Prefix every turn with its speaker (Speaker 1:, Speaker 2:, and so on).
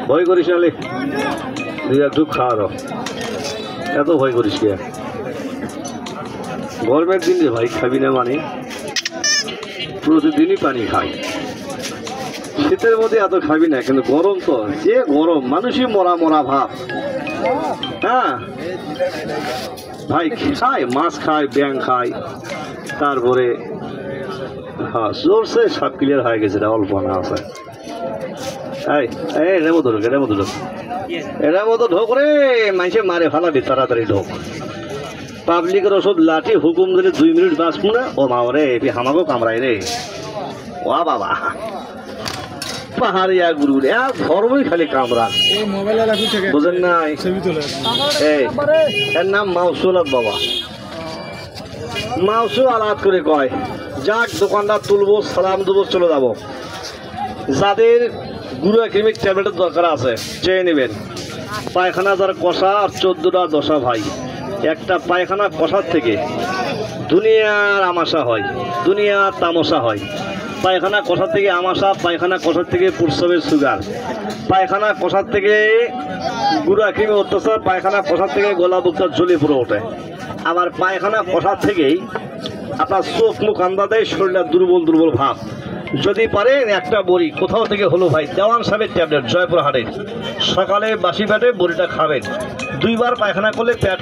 Speaker 1: ভয় করিস নালে দুই এক ঢুক খাওয়া দাও, এত ভয় করিস কে? গরমের দিন রে ভাই, খাবি না মানে প্রতিদিনই পানি খাই। শীতের মধ্যে এত খাবি না, কিন্তু গরম তো যে গরম, মানুষই মরা মরা ভাব। হ্যাঁ ভাই, খায় মাছ খায়, ব্যাং খায়, তারপরে হ্যাঁ জোরসে সব ক্লিয়ার হয়ে গেছে, অল্প না আছে। এর মতো ঢোক, এর মতো ঢোক, এর মতো ঢোক রে, মানুষে মারে ফালাবি, তাড়াতাড়ি ঢোক। পাবলিকের ওষুধ লাঠি হুকুম দিলে 2 মিনিট বাঁচবো না। ও মা রে, হামাকেও কামড়াই রে। ও বাবা, পাহাড়িয়া গুরু রে, ধর্মই খালি কামড়া, বুঝেন নাই? এর নাম মাউসুল বাবা। মাউসু আলাদ করে কয়, যাক দোকানদার তুলবো, সালাম দেবো, চলে যাবো। যাদের গুঁড়া ক্রিমিক ট্যাবলেটের দরকার আছে চেয়ে নেবেন। পায়খানা যার কষা আর 14টা দশা ভাই, একটা পায়খানা কষার থেকে দুনিয়ার আমাশা হয়, দুনিয়ার তামশা হয়। পায়খানা কষার থেকে আমাশা, পায়খানা কষার থেকে প্রস্রাবের সুগার, পায়খানা কষার থেকে গুঁড়া ক্রিমি অত্যাচার, পায়খানা কষার থেকে গলা বুকটা জ্বলে পুরো ওঠে। আবার পায়খানা কষার থেকেই আপনার চোখ মুখ আন্দা দেয়, শরীরটা দুর্বল দুর্বল ভাব। যদি পারেন একটা বড়ি কোথাও থেকে হলো ভাই, দেওয়ান সাহেবের ট্যাবলেট জয়পুর হাটের, সকালে বাসি পেটে বড়িটা খাবেন। 2 বার পায়খানা করলে পেট